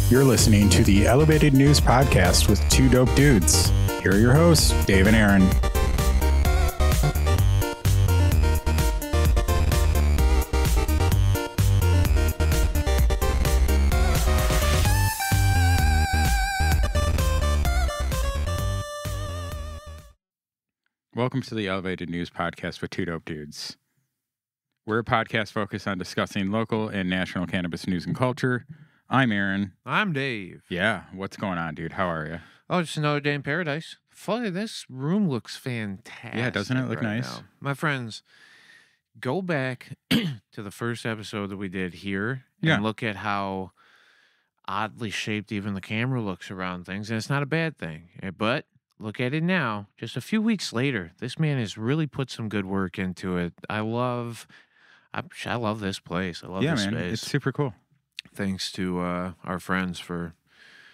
You're listening to the Elevated News Podcast with two dope dudes. Here are your hosts, Dave and Aaron. Welcome to the Elevated News Podcast with two dope dudes. We're a podcast focused on discussing local and national cannabis news and culture. I'm Aaron. I'm Dave. Yeah, what's going on, dude? How are you? Oh, just another day in paradise. Funny, this room looks fantastic. Yeah, doesn't it look nice? Now. My friends, go back to the first episode that we did here and look at how oddly shaped even the camera looks around things. And it's not a bad thing. But look at it now. Just a few weeks later, this man has really put some good work into it. I love this place. I love this space. It's super cool. Thanks to our friends for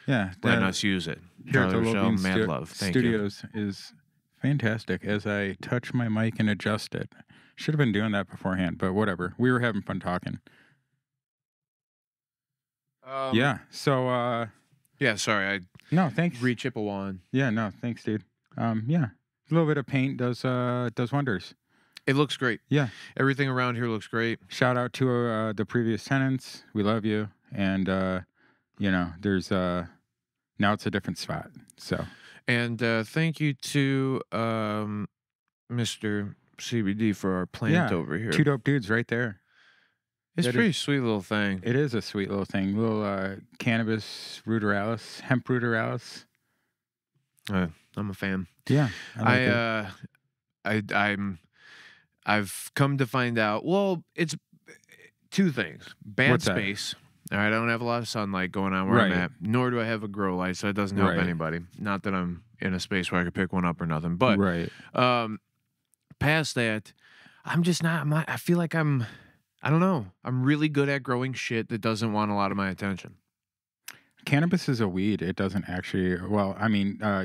letting us use it. Here at the Charlie Logan Rochelle, mad love. Thank Studios is fantastic as I touch my mic and adjust it. Should have been doing that beforehand, but whatever. We were having fun talking. Sorry, I thanks. Chippewan. Yeah, no, thanks, dude. A little bit of paint does wonders. It looks great. Yeah. Everything around here looks great. Shout out to the previous tenants. We love you. And, there's now it's a different spot. So. And thank you to Mr. CBD for our plant over here. Two dope dudes right there. It's a pretty sweet little thing. It is a sweet little thing. Little cannabis ruderalis, hemp ruderalis. I'm a fan. Yeah. I've come to find out, well, it's two things. Bad What's space. All right, I don't have a lot of sunlight going on where I'm at, nor do I have a grow light, so it doesn't help anybody. Not that I'm in a space where I could pick one up or nothing. But past that, I'm just not, I feel like I don't know. I'm really good at growing shit that doesn't want a lot of my attention. Cannabis is a weed. It doesn't actually,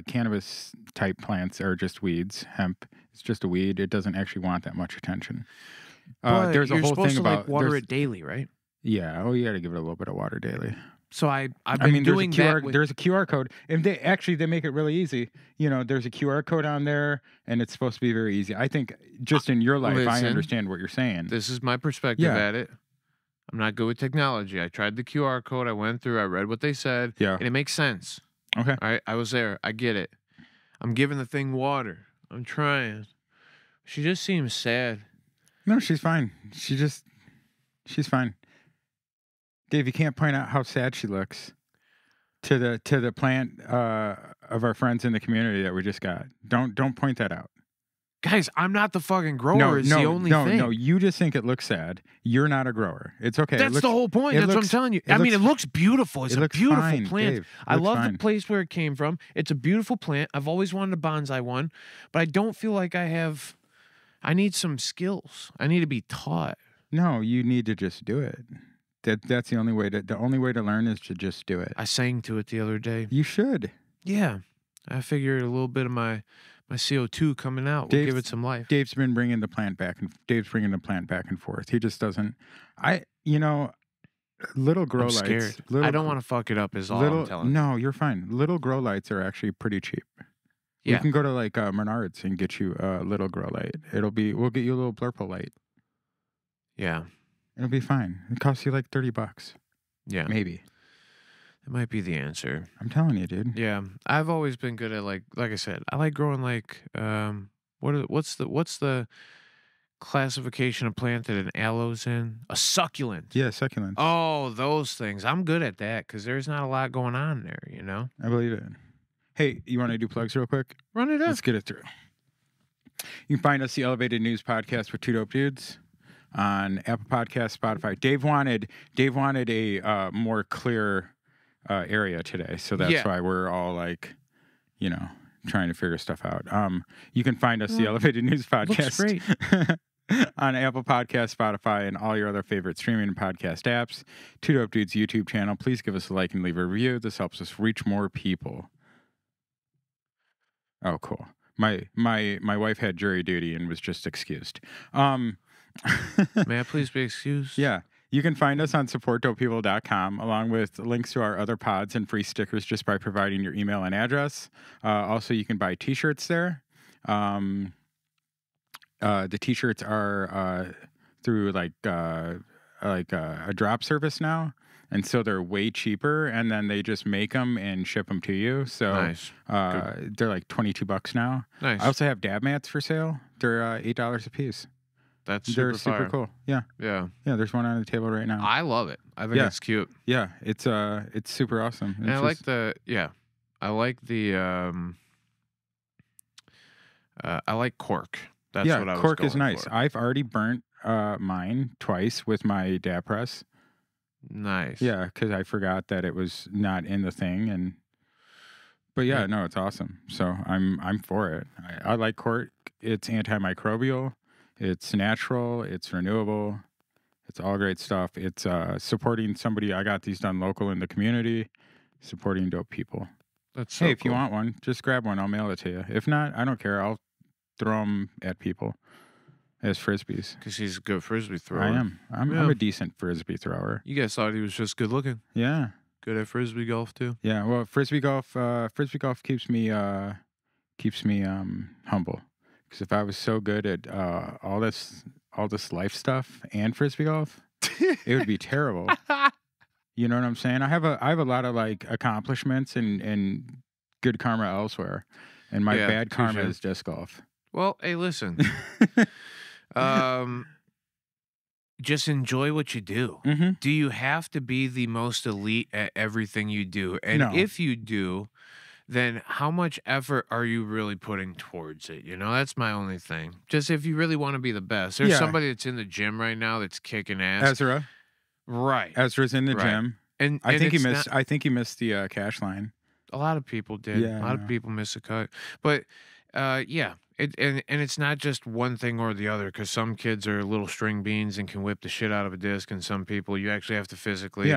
cannabis type plants are just weeds. Hemp is just a weed. It doesn't actually want that much attention. There's a whole thing about water it daily, right? Yeah. Oh, you got to give it a little bit of water daily. So I've been doing that. There's a QR code. If they make it really easy. There's a QR code on there, and it's supposed to be very easy. I think just in your life, I understand what you're saying. This is my perspective at it. I'm not good with technology. I tried the QR code. I went through. I read what they said. Yeah. And it makes sense. Okay. All right. I was there. I get it. I'm giving the thing water. I'm trying. She just seems sad. No, she's fine. She's fine. Dave, you can't point out how sad she looks to the plant of our friends in the community that we just got. Don't point that out. Guys, I'm not the fucking grower. It's the only thing. No, you just think it looks sad. You're not a grower. It's okay. That's the whole point. That's what I'm telling you. It looks beautiful. It's a beautiful plant. Dave, I love the place where it came from. It's a beautiful plant. I've always wanted a bonsai one, but I don't feel like I need some skills. I need to be taught. No, you need to just do it. That's the only way to learn is to just do it. I sang to it the other day. You should. Yeah. I figured a little bit of my CO2 coming out will give it some life. Dave's been bringing the plant back and forth. He just doesn't. Little grow lights. Scared. I don't want to fuck it up. Is all I'm telling you. No, you're fine. Little grow lights are actually pretty cheap. Yeah. We can go to Menards and get you a little grow light. We'll get you a little Blurple light. Yeah. It'll be fine. It costs you like $30. Yeah. Maybe. It might be the answer. I'm telling you, dude. Yeah. I've always been good at like I said, I like growing what's the classification of plant that an aloe's in? A succulent. Yeah, succulents. Oh, those things. I'm good at that because there's not a lot going on there, I believe it. Hey, you want to do plugs real quick? Run it up. Let's get it through. You can find us the Elevated News Podcast with two dope dudes on Apple Podcasts, Spotify. Dave wanted a more clear area today, so that's why we're all trying to figure stuff out. You can find us the Elevated News Podcast on Apple Podcasts, Spotify, and all your other favorite streaming and podcast apps. Two Dope Dudes YouTube channel. Please give us a like and leave a review. This helps us reach more people. Oh, cool. My wife had jury duty and was just excused. May I please be excused? Yeah. You can find us on supportdopepeople.com along with links to our other pods and free stickers just by providing your email and address. Also, you can buy t-shirts there. The t-shirts are through like a drop service now. And so they're way cheaper, and then they just make them and ship them to you. So Nice. They're like $22 now. Nice. I also have dab mats for sale. They're $8 a piece. They're super cool. Yeah. Yeah. Yeah, there's one on the table right now. I love it. I think it's cute. Yeah, it's super awesome. And I like the I like cork. That's what I was cork going is nice. for. I've already burnt mine twice with my dab press. Nice. Yeah, because I forgot that it was not in the thing, but yeah, no, it's awesome. So I'm for it. I like cork. It's antimicrobial. It's natural. It's renewable. It's all great stuff. It's supporting somebody. I got these done local in the community, supporting dope people. That's so hey, if cool. you want one, just grab one. I'll mail it to you. If not, I don't care. I'll throw them at people as frisbees. Because he's a good frisbee thrower. I am. I'm a decent frisbee thrower. You guys thought he was just good looking. Yeah. Good at frisbee golf too. Yeah. Well, frisbee golf keeps me humble. Because if I was so good at all this life stuff and frisbee golf, it would be terrible. You know what I'm saying? I have a lot of like accomplishments and good karma elsewhere, and my bad karma is disc golf. Well, hey, listen. Just enjoy what you do. Mm-hmm. Do you have to be the most elite at everything you do? And No. if you do, then how much effort are you really putting towards it? You know, that's my only thing. Just if you really want to be the best. There's somebody that's in the gym right now that's kicking ass. Ezra. Right. Ezra's in the gym. And I think he missed the cash line. A lot of people did. Yeah, a lot of people miss a cut. But yeah. And it's not just one thing or the other, because some kids are little string beans and can whip the shit out of a disc, and some people you actually have to physically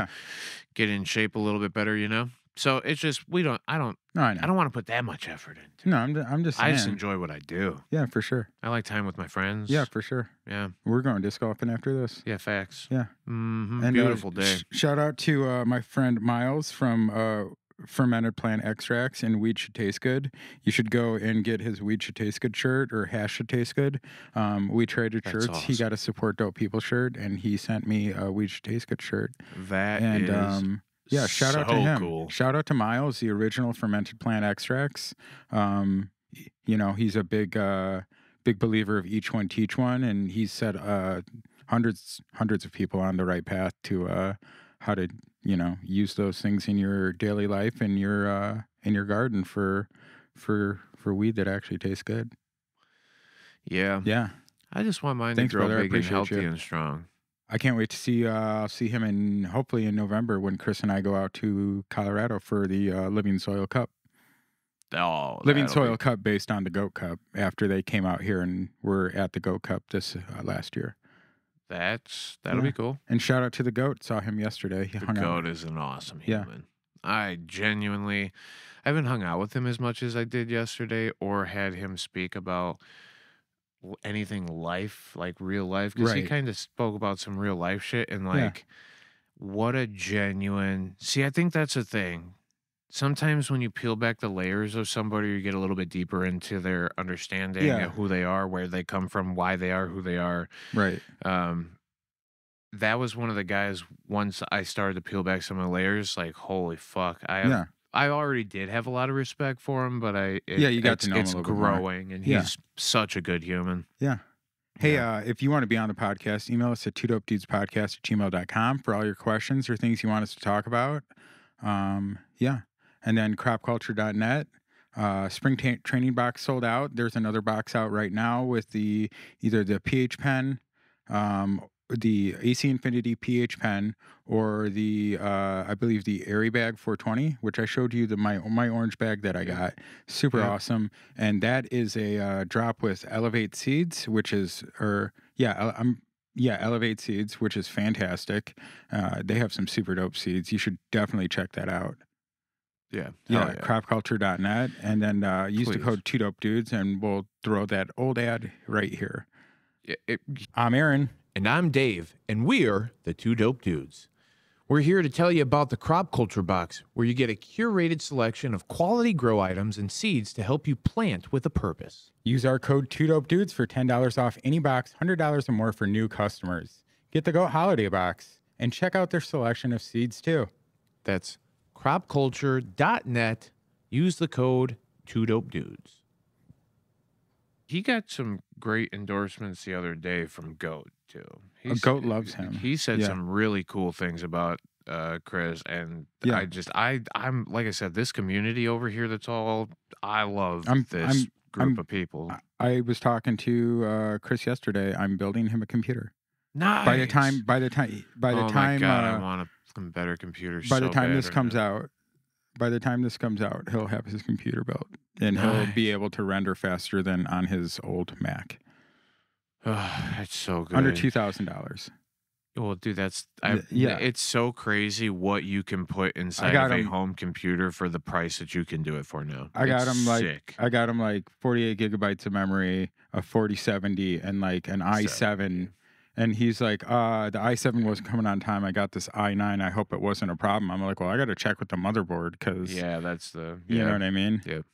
get in shape a little bit better, you know? So it's just I don't want to put that much effort into. No, I'm just saying. I just enjoy what I do. Yeah, for sure. I like time with my friends. Yeah, for sure. Yeah. We're going disc golfing after this. Yeah, facts. Yeah. Mm-hmm. And, beautiful day. Shout out to my friend Miles from Fermented Plant Extracts and Weed Should Taste Good. You should go and get his Weed Should Taste Good shirt or Hash Should Taste Good. We traded shirts. Awesome. He got a Support Dope People shirt, and he sent me a Weed Should Taste Good shirt. Yeah, shout out to him. Cool. Shout out to Miles, the original Fermented Plant Extracts. You know, he's a big believer of each one teach one, and he's set hundreds of people on the right path to how to, you know, use those things in your daily life and in your garden for weed that actually tastes good. Yeah. Yeah. I just want mine Thanks, to grow brother. big and healthy and strong. I can't wait to see him hopefully in November when Chris and I go out to Colorado for the Living Soil Cup. Oh, Living Soil Cup based on the Goat Cup after they came out here and were at the Goat Cup this last year. That'll be cool. And shout out to the Goat. Saw him yesterday. The Goat is an awesome human. I haven't hung out with him as much as I did yesterday or had him speak about anything life, like real life, because he kind of spoke about some real life shit and like what a genuine. See, I think that's a thing. Sometimes when you peel back the layers of somebody, you get a little bit deeper into their understanding of who they are, where they come from, why they are who they are. Right. That was one of the guys. Once I started to peel back some of the layers, like holy fuck, I already did have a lot of respect for him, but you got to know him a little bit more. It's growing, and he's such a good human. Yeah. Hey, if you want to be on the podcast, email us at twodopedudespodcast@gmail.com for all your questions or things you want us to talk about. And then cropculture.net. Spring training box sold out. There's another box out right now with either the pH pen, the AC Infinity pH pen, or the I believe the Airy Bag 420, which I showed you my orange bag that I got. Super awesome. And that is a drop with Elevate Seeds, which is Elevate Seeds, which is fantastic. They have some super dope seeds. You should definitely check that out. Yeah, cropculture.net, and then use the code 2DopeDudes, and we'll throw that old ad right here. I'm Aaron. And I'm Dave, and we're the Two Dope Dudes. We're here to tell you about the Crop Culture Box, where you get a curated selection of quality grow items and seeds to help you plant with a purpose. Use our code 2DOPEDUDES for $10 off any box, $100 or more for new customers. Get the Goat Holiday Box and check out their selection of seeds too. That's cropculture.net. Use the code 2DOPEDUDES. He got some great endorsements the other day from Goat too. Goat loves him. He said some really cool things about Chris, and I'm like I said, this community over here. I love this group of people. I was talking to Chris yesterday. I'm building him a computer. Nice. By the time, my God, I want a better computer. By the time this comes out, he'll have his computer built, and he'll be able to render faster than on his old Mac. That's so good. Under $2,000. Well, dude, it's so crazy what you can put inside of a home computer for the price that you can do it for now. I got him like 48 gigabytes of memory, a 4070, and like an i7. And he's like, the i7 wasn't coming on time. I got this i9. I hope it wasn't a problem. I'm like, well, I got to check with the motherboard because you know what I mean. Yep.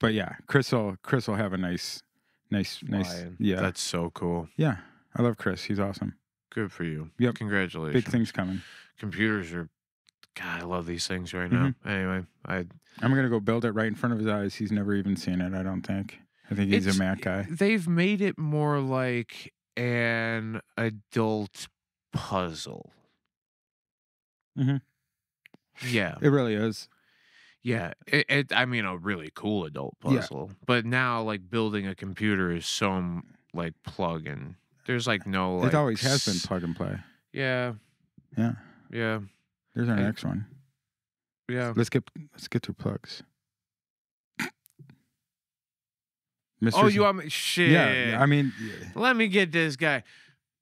But yeah, Chris will have a nice. Yeah, that's so cool. Yeah, I love Chris. He's awesome. Good for you. Yep. Congratulations. Big things coming. Computers are, God, I love these things right now. Anyway, I'm gonna go build it right in front of his eyes. He's never even seen it. I don't think. I think he's a Mac guy. They've made it more like an adult puzzle. Yeah, it really is. Yeah, I mean, a really cool adult puzzle. Yeah. But now, like, building a computer is so, like, plug and there's, like, no, like... It always has been plug and play. Yeah. Yeah. Yeah. There's our next one. Yeah. Let's get through plugs. Oh, you want me? Shit. Yeah, I mean... Let me get this guy.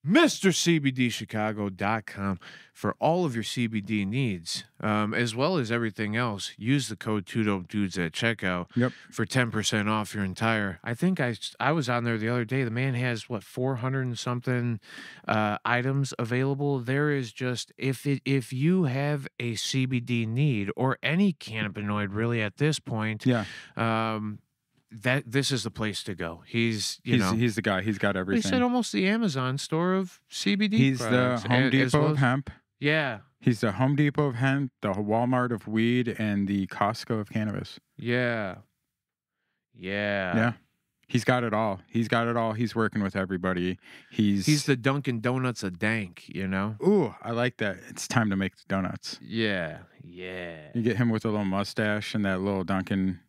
MrCBDChicago.com for all of your CBD needs, as well as everything else. Use the code 2DOPEDUDES at checkout for 10% off your entire. I think I was on there the other day. The man has 400 and something items available. There is just if you have a CBD need or any cannabinoid really at this point, this is the place to go. He's the guy. He's got everything. He said almost the Amazon store of CBD. He's products, the Home Depot of hemp. Yeah. He's the Home Depot of hemp, the Walmart of weed, and the Costco of cannabis. Yeah. Yeah. He's got it all. He's working with everybody. He's the Dunkin' Donuts of dank, you know? Ooh, I like that. It's time to make the donuts. Yeah. You get him with a little mustache and that little Dunkin'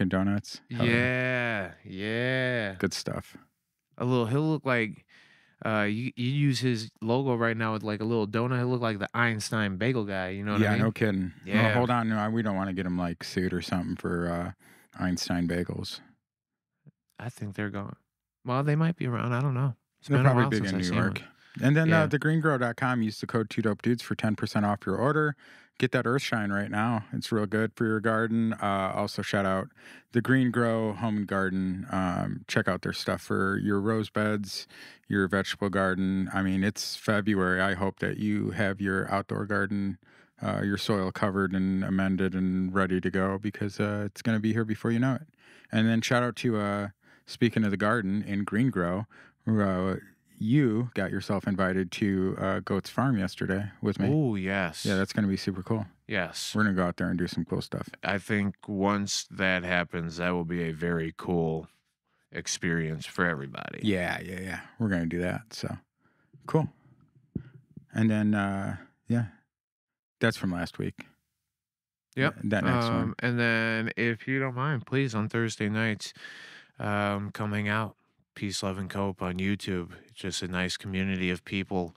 Donuts. Yeah. Good stuff. He'll look like you use his logo right now with like a little donut. He'll look like the Einstein bagel guy. You know what I mean? Yeah, no kidding. Yeah. Well, hold on. No, we don't want to get him like sued or something for Einstein bagels. I think they're gone. Well, they might be around. I don't know. They're probably big in New York. And then thegreengrow.com. Use the code 2DOPEDUDES for 10% off your order. Get that Earthshine right now. It's real good for your garden. Also, shout out The Green Grow Home and Garden. Check out their stuff for your rose beds, your vegetable garden. I mean, it's February. I hope that you have your outdoor garden, your soil covered and amended and ready to go because it's going to be here before you know it. And then shout out to, speaking of the garden in Green Grow, you got yourself invited to Goat's Farm yesterday with me. Oh, yes. Yeah, that's going to be super cool. Yes. We're going to go out there and do some cool stuff. I think once that happens, that will be a very cool experience for everybody. Yeah. We're going to do that. So, cool. And then, that's from last week. Yep. That next one. And then, if you don't mind, please, on Thursday nights, coming out. Peace, Love, and Cope on YouTube. It's just a nice community of people,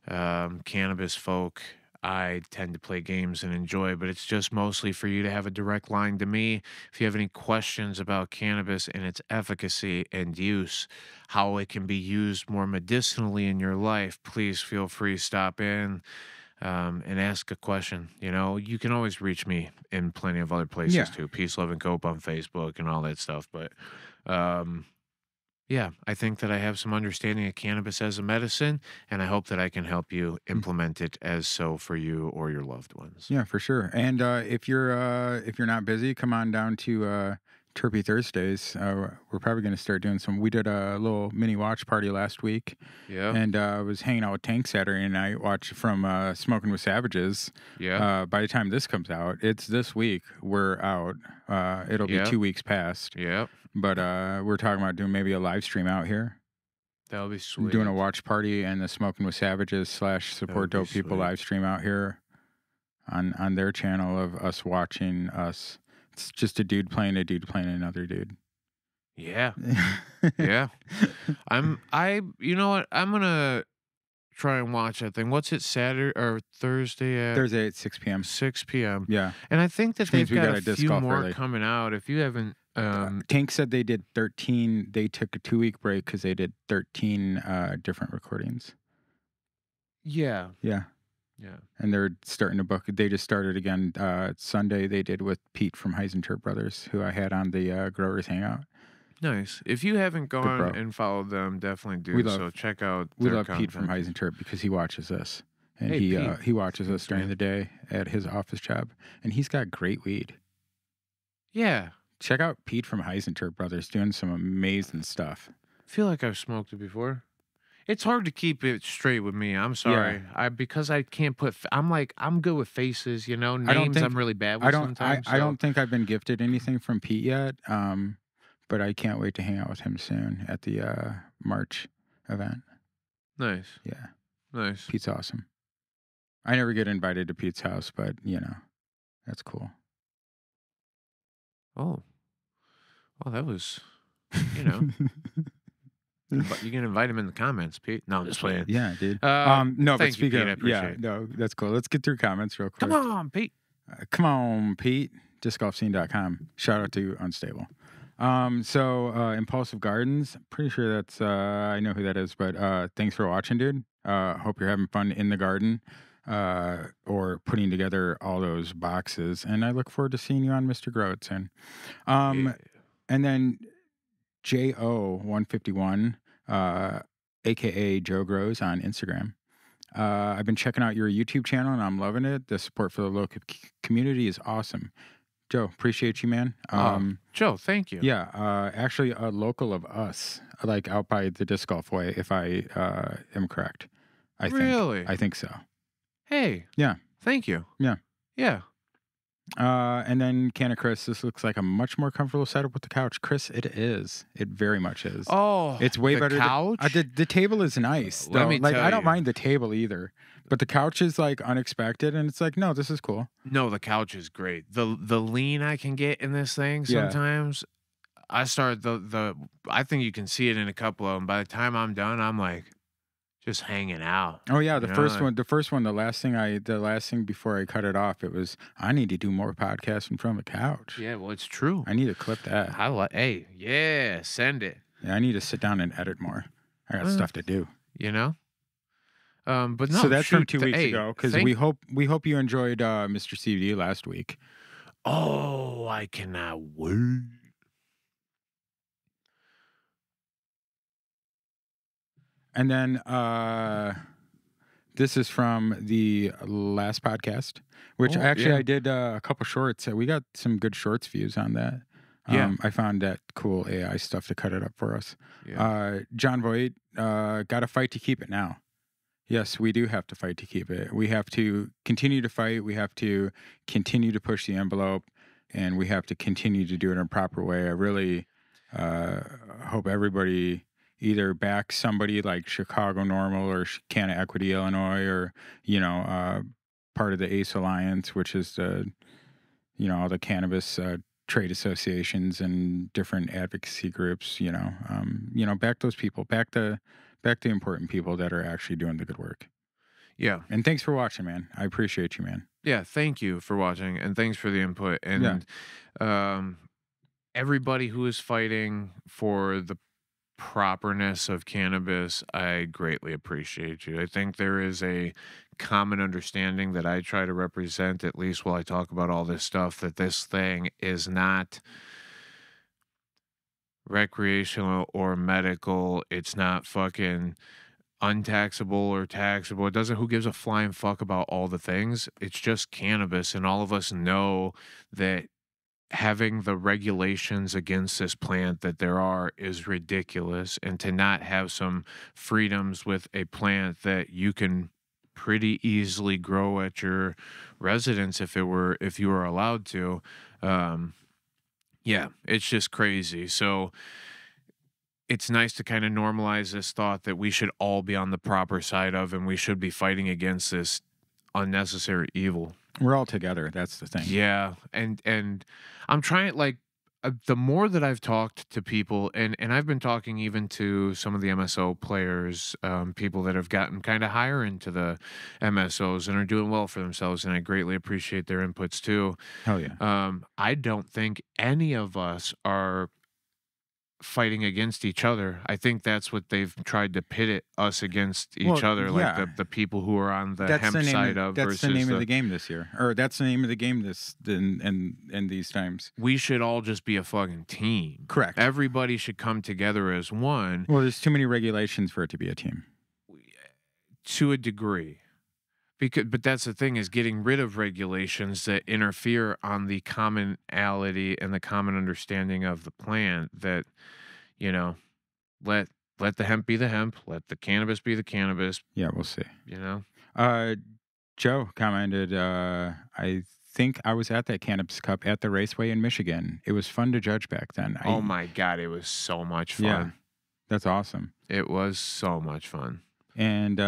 cannabis folk. I tend to play games and enjoy, but it's just mostly for you to have a direct line to me. If you have any questions about cannabis and its efficacy and use, how it can be used more medicinally in your life, please feel free to stop in and ask a question. You know, you can always reach me in plenty of other places too. Peace, Love, and Cope on Facebook and all that stuff. But Yeah, I think that I have some understanding of cannabis as a medicine, and I hope that I can help you implement it as so for you or your loved ones. Yeah, for sure. And if you're not busy, come on down to Terpy Thursdays. We're probably going to start doing some. We did a little mini watch party last week. Yeah. And I was hanging out with Tank Saturday night, watch from Smoking with Savages. Yeah. By the time this comes out, it's this week. We're out. It'll be 2 weeks past. Yep. But we're talking about doing maybe a live stream out here. That would be sweet. Doing a watch party and the Smoking with Savages / Support Dope People live stream out here on their channel of us watching us. It's just a dude playing another dude. Yeah. Yeah. You know what? I'm going to try and watch that thing. What's it, Saturday or Thursday? Thursday at 6 p.m. 6 p.m. Yeah. And I think that they've got a disc few golf more early. coming out. If you haven't... Tank said they did 13. They took a 2-week break because they did 13 different recordings. Yeah. Yeah. Yeah. And they're starting to book. They just started again Sunday. They did with Pete from Heisenturp Brothers, who I had on the Growers Hangout. Nice. If you haven't gone and followed them, definitely do. So check out. We love Pete from Heisenturp because he watches us, and he watches us during the day at his office job, and he's got great weed. Yeah. Check out Pete from Heisenturp Brothers doing some amazing stuff. I feel like I've smoked it before. It's hard to keep it straight with me. I'm sorry. Yeah. Because I can't put. I'm good with faces. You know, names. I'm really bad with. I don't think I've been gifted anything from Pete yet. But I can't wait to hang out with him soon at the March event. Nice. Yeah. Nice. Pete's awesome. I never get invited to Pete's house, but that's cool. Oh. Well, that was, But you can invite him in the comments, Pete. No, I'm just playing. Yeah, dude. No, but speaking of, Pete, no, that's cool. Let's get through comments real quick. Come on, Pete. Come on, Pete. DiscGolfScene.com. Shout out to Unstable. Impulsive Gardens. Pretty sure that's I know who that is, but thanks for watching, dude. Hope you're having fun in the garden. Or putting together all those boxes. And I look forward to seeing you on Mr. Grow It soon. And then JO151, aka Joe Grows on Instagram. I've been checking out your YouTube channel and I'm loving it. The support for the local community is awesome. Joe, appreciate you, man. Joe, thank you. Yeah, actually a local of us, like out by the Disc Golf Way, if I am correct. I think so. Hey. Yeah. Thank you. Yeah. Yeah. And then Chris, this looks like a much more comfortable setup with the couch. Chris, it is. It very much is. Oh, it's way better. Couch? The table is nice. Let me tell you. I don't mind the table either, but the couch is like unexpected, and it's like, no, this is cool. No, the couch is great. The lean I can get in this thing sometimes. I start I think you can see it in a couple of them. By the time I'm done, I'm like just hanging out. Oh yeah, the first one, the last thing before I cut it off, it was I need to do more podcasting from the couch. Yeah, well, it's true. I need to clip that. Send it. Yeah, I need to sit down and edit more. I got stuff to do. But no. So that's from 2 weeks ago because we hope you enjoyed Mr. CBD last week. Oh, I cannot wait. And then this is from the last podcast, which I did a couple shorts. We got some good shorts views on that. I found that cool AI stuff to cut it up for us. Yeah. John Voight, got to fight to keep it now. Yes, we do have to fight to keep it. We have to continue to fight. We have to continue to push the envelope, and we have to continue to do it in a proper way. I really hope everybody either back somebody like Chicago Normal or Canna Equity Illinois or, part of the ACE Alliance, which is all the cannabis trade associations and different advocacy groups, back those people, back the important people that are actually doing the good work. Yeah. And thanks for watching, man. I appreciate you, man. Yeah, thank you for watching and thanks for the input. And everybody who is fighting for the properness of cannabis, I greatly appreciate you. I think there is a common understanding that I try to represent, at least while I talk about all this stuff, that this thing is not recreational or medical. It's not fucking untaxable or taxable. It doesn't, who gives a flying fuck about all the things? It's just cannabis. And all of us know that having the regulations against this plant that there are is ridiculous. And to not have some freedoms with a plant that you can pretty easily grow at your residence if you were allowed to, yeah, it's just crazy. So it's nice to kind of normalize this thought that we should all be on the proper side of, and we should be fighting against this unnecessary evil. We're all together. That's the thing. Yeah. And I'm trying, like, the more that I've talked to people, and I've been talking even to some of the MSO players, people that have gotten kind of higher into the MSOs and are doing well for themselves, and I greatly appreciate their inputs too. Hell yeah. I don't think any of us are fighting against each other. I think that's what they've tried to pit us against each other, yeah. like the people who are on the That's hemp side of that's versus the name of the game this year, or that's the name of the game in these times. We should all just be a fucking team. Correct. Everybody should come together as one. Well, there's too many regulations for it to be a team. To a degree. But that's the thing, is getting rid of regulations that interfere on the commonality and the common understanding of the plant, that, you know, let the hemp be the hemp, let the cannabis be the cannabis. Yeah, we'll see. You know? Joe commented, I think I was at that Cannabis Cup at the Raceway in Michigan. It was fun to judge back then. Oh my God, it was so much fun. Yeah, that's awesome. It was so much fun. And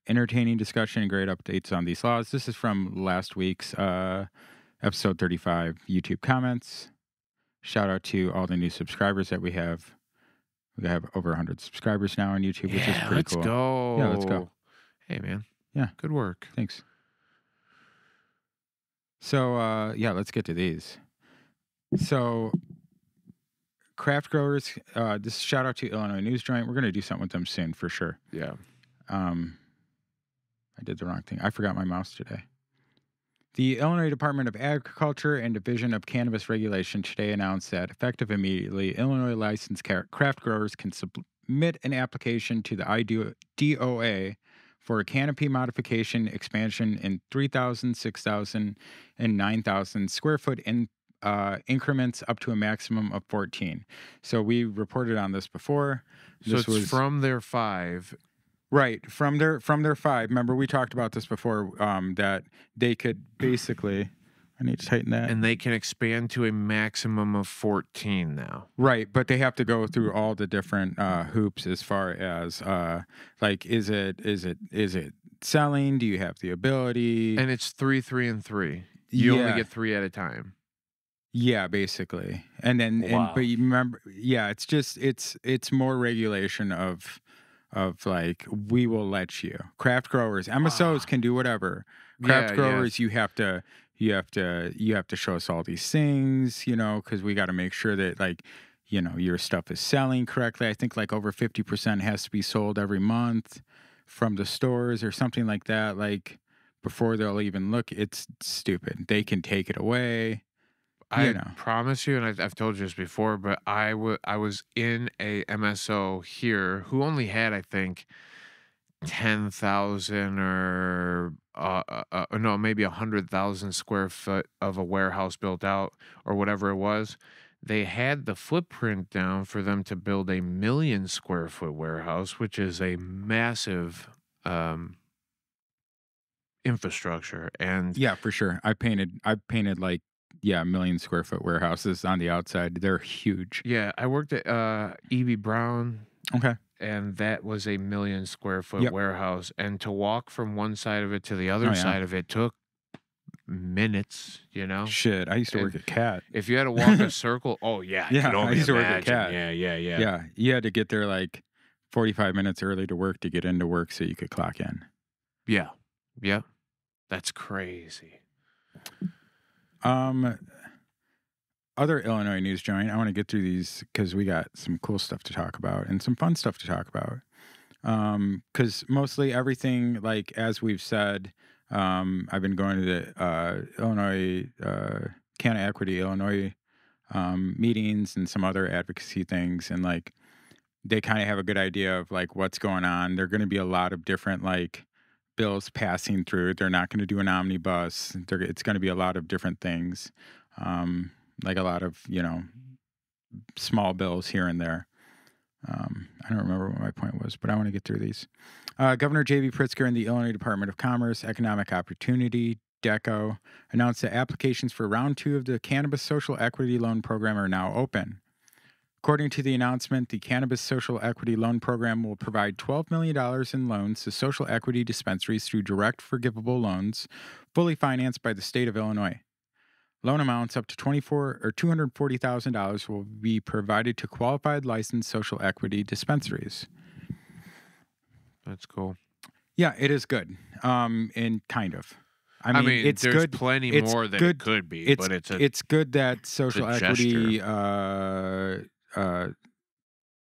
entertaining discussion and great updates on these laws. This is from last week's episode 35 YouTube comments. Shout out to all the new subscribers that we have. We have over 100 subscribers now on YouTube, which is pretty cool. Let's go. Yeah, let's go. Hey, man. Yeah. Good work. Thanks. So, yeah, let's get to these. So, craft growers, this shout out to Illinois News Joint. We're going to do something with them soon for sure. Yeah. I did the wrong thing. I forgot my mouse today. The Illinois Department of Agriculture and Division of Cannabis Regulation today announced that, effective immediately, Illinois licensed craft growers can submit an application to the IDOA for a canopy modification expansion in 3,000, 6,000, and 9,000 square foot increments up to a maximum of 14. So we reported on this before. So this was from their 5. Right, from their 5. Remember, we talked about this before, that they could basically, I need to tighten that. And they can expand to a maximum of 14 now. Right, but they have to go through all the different hoops as far as like, is it selling? Do you have the ability? And it's 3, 3, and 3. You only get 3 at a time. Yeah, basically. And then, Wow. but you remember, yeah, it's just, it's more regulation of like, we will let you. Craft growers, MSOs can do whatever. Craft growers, you have to show us all these things, you know, because we got to make sure that, like, you know, your stuff is selling correctly. I think like over 50% has to be sold every month from the stores or something like that. Like, before they'll even look, it's stupid. They can take it away. I promise you, and I've told you this before, but I was in a MSO here who only had, I think, 10,000 or no, maybe 100,000 square foot of a warehouse built out, or whatever it was. They had the footprint down for them to build a 1 million square foot warehouse, which is a massive infrastructure. And yeah, for sure. I painted like, 1 million square foot warehouses on the outside. They're huge. Yeah, I worked at E.B. Brown. Okay. And that was a 1 million square foot warehouse. And to walk from one side of it to the other side of it took minutes, you know? Shit, I used to work at Cat. If you had to walk a circle, I used to work at Cat. Yeah. Yeah, you had to get there like 45 minutes early to work to get into work so you could clock in. Yeah. That's crazy. Other Illinois News Joint, I want to get through these because we got some cool stuff to talk about and some fun stuff to talk about. Because mostly everything, like, as we've said, I've been going to the Illinois, Canna Equity Illinois meetings and some other advocacy things, and like they kind of have a good idea of like what's going on. There are going to be a lot of different like bills passing through. They're not going to do an omnibus. It's going to be a lot of different things, like a lot of, you know, small bills here and there. I don't remember what my point was, but I want to get through these. Governor J.B. Pritzker and the Illinois Department of Commerce Economic Opportunity, DECO, announced that applications for round 2 of the Cannabis Social Equity Loan Program are now open. According to the announcement, the Cannabis Social Equity Loan Program will provide $12 million in loans to social equity dispensaries through direct forgivable loans, fully financed by the state of Illinois. Loan amounts up to $240,000 will be provided to qualified licensed social equity dispensaries. That's cool. Yeah, it is good. And kind of. I mean it's there's good. Plenty it's more than good. it could be, but it's good that social equity.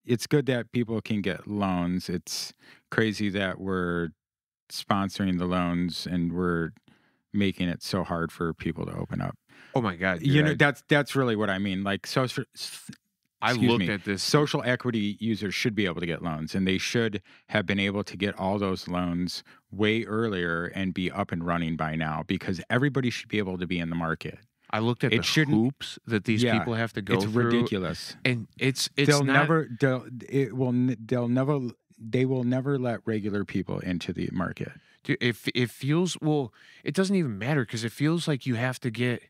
It's good that people can get loans. It's crazy that we're sponsoring the loans and we're making it so hard for people to open up. Oh my God! Dude, you know, that's really what I mean. Like social. I looked at this. Social equity users should be able to get loans, and they should have been able to get all those loans way earlier and be up and running by now, because everybody should be able to be in the market. I looked at the hoops that these people have to go through. It's ridiculous, and they will never let regular people into the market. Dude, it feels, well, it doesn't even matter, because it feels like you have to get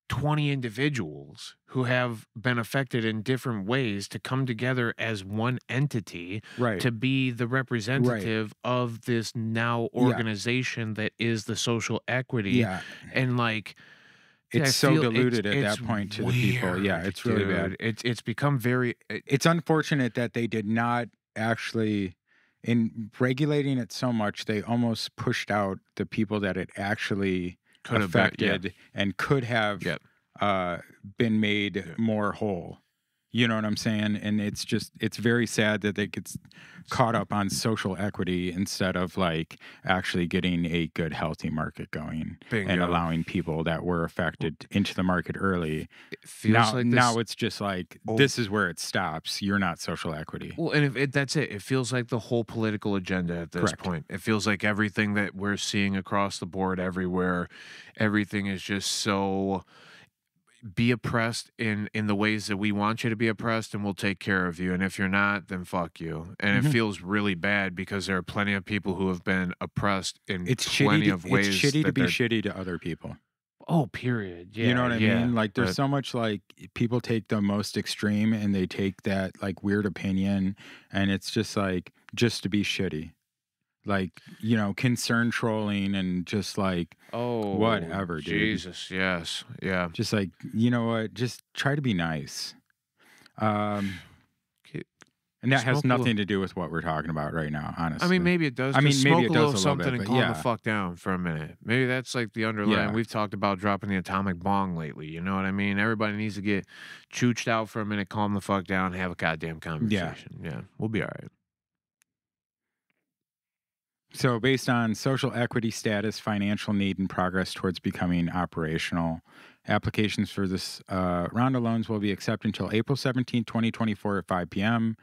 20 individuals who have been affected in different ways to come together as one entity, right, to be the representative of this now organization that is the social equity. Yeah. And like, it's so diluted at that point to the people. Yeah, it's really bad. It's become very... It's unfortunate that they did not actually, in regulating it so much, they almost pushed out the people that it actually affected and could have been made more whole. You know what I'm saying? And it's just, it's very sad that they get caught up on social equity instead of like actually getting a good, healthy market going. Bingo. And allowing people that were affected into the market early. It feels now it's just like, this is where it stops. You're not social equity. Well, and that's it. It feels like the whole political agenda at this point. It feels like everything that we're seeing across the board everywhere, everything is just so... be oppressed in the ways that we want you to be oppressed, and we'll take care of you. And if you're not, then fuck you. And it feels really bad, because there are plenty of people who have been oppressed in plenty of ways. It's shitty to be shitty to other people. Oh, period. Yeah, you know what I mean? Like, there's so much, like, people take the most extreme and they take that, like, weird opinion, and it's just, like, just to be shitty. Like, you know, concern trolling and just like, whatever, dude. Jesus, yes. Yeah. Just like, you know what? Just try to be nice. And that has nothing to do with what we're talking about right now, honestly. I mean, maybe it does. I mean, maybe it does a little something bit, and calm the fuck down for a minute. Maybe that's like the underlying. We've talked about dropping the atomic bong lately. You know what I mean? Everybody needs to get chooched out for a minute, calm the fuck down, have a goddamn conversation. Yeah. We'll be all right. So based on social equity status, financial need, and progress towards becoming operational, applications for this round of loans will be accepted until April 17, 2024 at 5 p.m.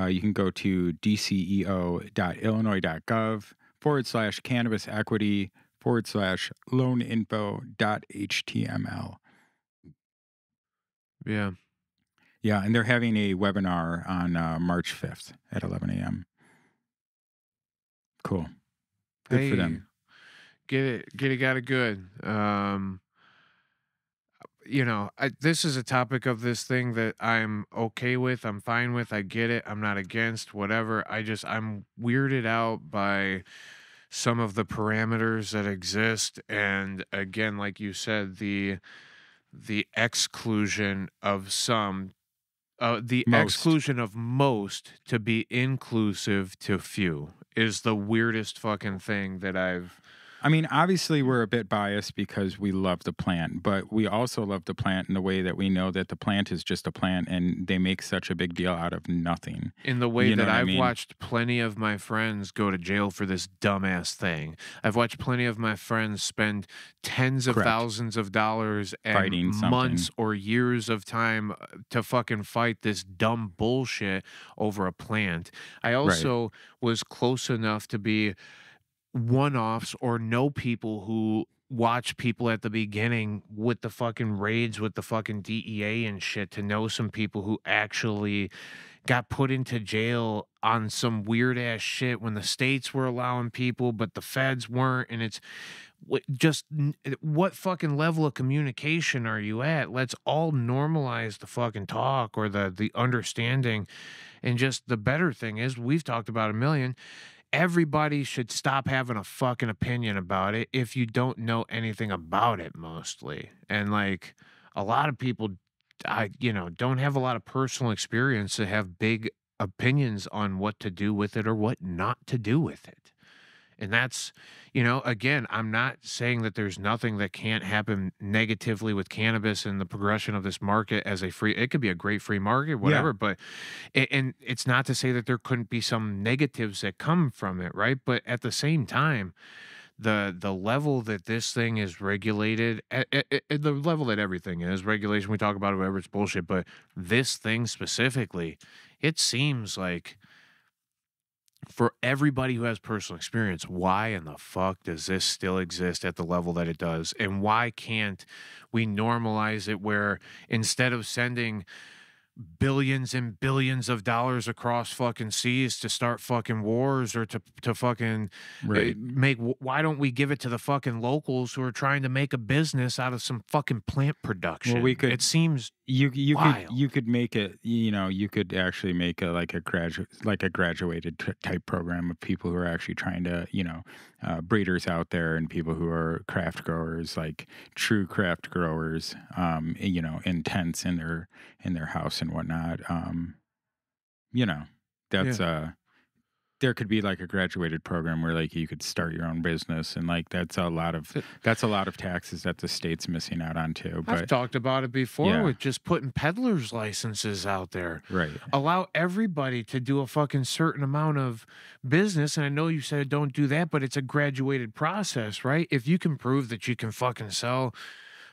You can go to dceo.illinois.gov/cannabis equity/loaninfo.html. Yeah. Yeah, and they're having a webinar on March 5th at 11 a.m. Cool. Good for them. Get it, got it good. You know, this is a topic of this thing that I'm okay with. I'm fine with. I get it. I'm not against, whatever. I'm weirded out by some of the parameters that exist. And again, like you said, the exclusion of some, exclusion of most to be inclusive to few is the weirdest fucking thing that I've I mean, obviously we're a bit biased because we love the plant, but we also love the plant in the way that we know that the plant is just a plant and they make such a big deal out of nothing. In the way You know that what I I've mean? watched plenty of my friends go to jail for this dumbass thing. I've watched plenty of my friends spend tens of Correct. thousands of dollars and Fighting something. months or years of time to fucking fight this dumb bullshit over a plant. I also was close enough to be one-offs or know people who watch people at the beginning with the fucking raids with the fucking DEA and shit, to know some people who actually got put into jail on some weird ass shit when the states were allowing people but the feds weren't. And it's just what fucking level of communication are you at? Let's all normalize the fucking talk or the understanding. And just the better thing is, we've talked about a million, everybody should stop having a fucking opinion about it if you don't know anything about it, mostly. And like a lot of people, don't have a lot of personal experience to have big opinions on what to do with it or what not to do with it. And that's, again, I'm not saying that there's nothing that can't happen negatively with cannabis and the progression of this market as it could be a great free market, whatever, but, and it's not to say that there couldn't be some negatives that come from it, right? But at the same time, the level that this thing is regulated, at the level that everything is, regulation, we talk about it, whatever, it's bullshit, but this thing specifically, it seems like, for everybody who has personal experience, why in the fuck does this still exist at the level that it does? And why can't we normalize it where instead of sending billions and billions of dollars across fucking seas to start fucking wars or to fucking why don't we give it to the fucking locals who are trying to make a business out of some fucking plant production? Well, it seems you wild. could make it, you could actually make a graduated type program of people who are actually trying to, breeders out there and people who are craft growers, like true craft growers, in tents in their house and whatnot. That's there could be like a graduated program where like you could start your own business, and like that's a lot of taxes that the state's missing out on too. But I've talked about it before with just putting peddlers licenses out there. Right. Allow everybody to do a fucking certain amount of business. And I know you said don't do that, but it's a graduated process, right? If you can prove that you can fucking sell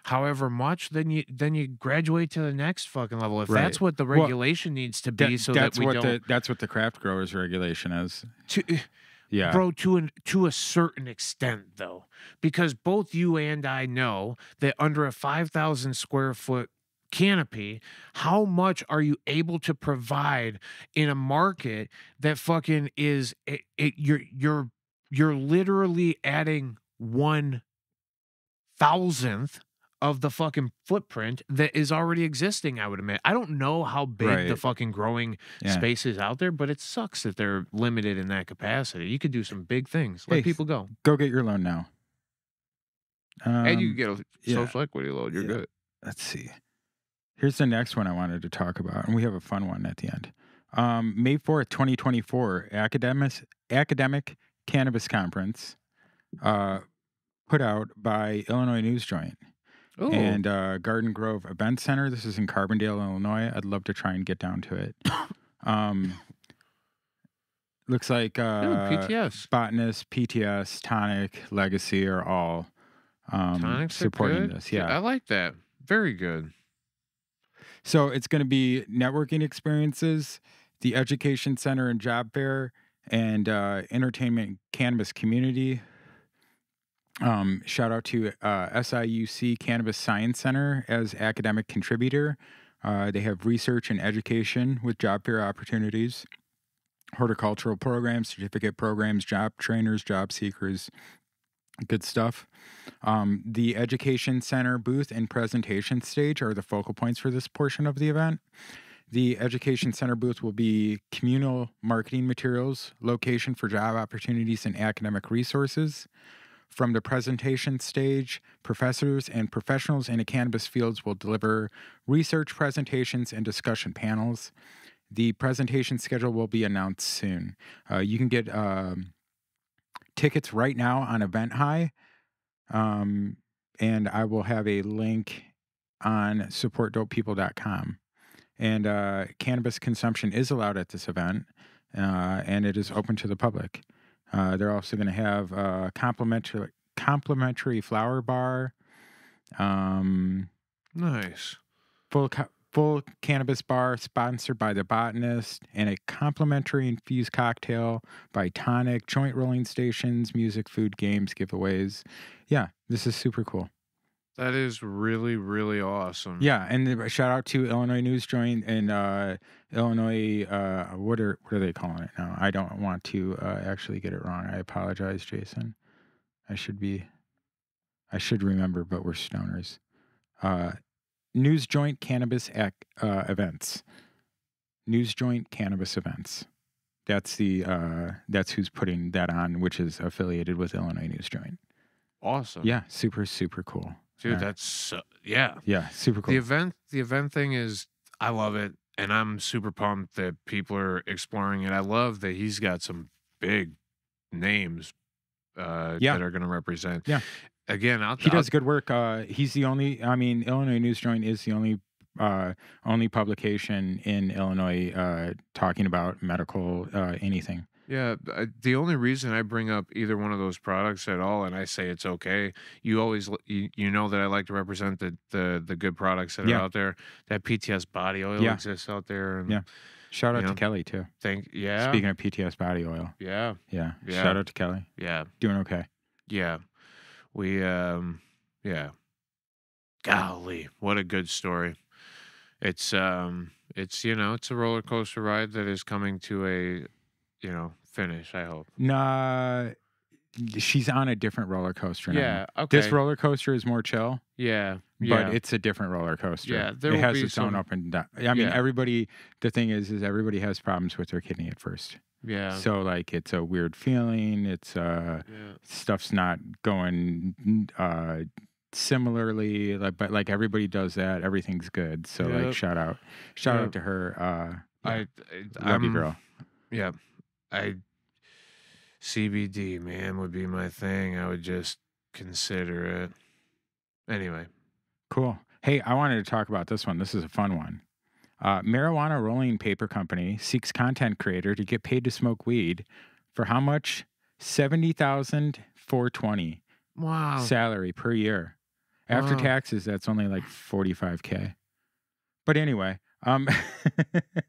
however much, then you graduate to the next fucking level. If that's what the regulation needs to be, that's what the craft growers regulation is. Bro, to a certain extent though, because both you and I know that under a 5,000 square foot canopy, how much are you able to provide in a market that fucking is you're literally adding 1,000th of the fucking footprint that is already existing, I would admit. I don't know how big the fucking growing space is out there, but it sucks that they're limited in that capacity. You could do some big things. Let people go. Go get your loan now. And you can get a social equity loan. You're good. Let's see. Here's the next one I wanted to talk about, and we have a fun one at the end. May 4th, 2024, Academic Cannabis Conference put out by Illinois News Joint. Ooh. And Garden Grove Event Center. This is in Carbondale, Illinois. I'd love to try and get down to it. Looks like PTS. Botanist, PTS, Tonic, Legacy are all supporting this. Yeah, I like that. Very good. So it's going to be networking experiences, the Education Center and Job Fair, and entertainment cannabis community. Shout out to SIUC Cannabis Science Center as academic contributor. They have research and education with job fair opportunities, horticultural programs, certificate programs, job trainers, job seekers, good stuff. The Education Center booth and presentation stage are the focal points for this portion of the event. The Education Center booth will be communal marketing materials, location for job opportunities and academic resources. From the presentation stage, professors and professionals in the cannabis fields will deliver research presentations and discussion panels. The presentation schedule will be announced soon. You can get tickets right now on Event High. And I will have a link on supportdopepeople.com. And cannabis consumption is allowed at this event, and it is open to the public. They're also going to have a complimentary flower bar, Nice. full cannabis bar sponsored by The Botanist, and a complimentary infused cocktail by Tonic, joint rolling stations, music, food, games, giveaways. Yeah, this is super cool. That is really, really awesome. Yeah, and shout out to Illinois News Joint and Illinois. What are they calling it now? I don't want to actually get it wrong. I apologize, Jason. I should remember, but we're stoners. News Joint Cannabis events. News Joint Cannabis events. That's who's putting that on, which is affiliated with Illinois News Joint. Awesome. Yeah, super cool. Dude, that's yeah. Yeah, super cool. The event thing is, I love it, and I'm super pumped that people are exploring it. I love that he's got some big names that are going to represent. Yeah. Again, he does good work. He's the only. I mean, Illinois News Joint is the only publication in Illinois talking about medical anything. Yeah, the only reason I bring up either one of those products at all, and I say it's okay, you always you know that I like to represent the good products that are out there. That PTS body oil exists out there. And, shout out to Kelly too. Speaking of PTS body oil. Yeah. Shout out to Kelly. Yeah. Doing okay. Yeah. We golly, what a good story. It's it's a roller coaster ride that is coming to a finish, I hope. Nah, she's on a different roller coaster now. Yeah, okay. This roller coaster is more chill. Yeah. But it's a different roller coaster. Yeah, it has its own up and down. I mean, the thing is everybody has problems with their kidney at first. Yeah. So like it's a weird feeling. It's stuff's not going similarly, but like everybody does that. Everything's good. So like shout out to her. Love you, girl. Yeah. CBD, man, would be my thing. I would just consider it. Anyway. Cool. Hey, I wanted to talk about this one. This is a fun one. Marijuana rolling paper company seeks content creator to get paid to smoke weed for how much? $70,420. Wow. Salary per year. After taxes, that's only like $45K. But anyway, wow,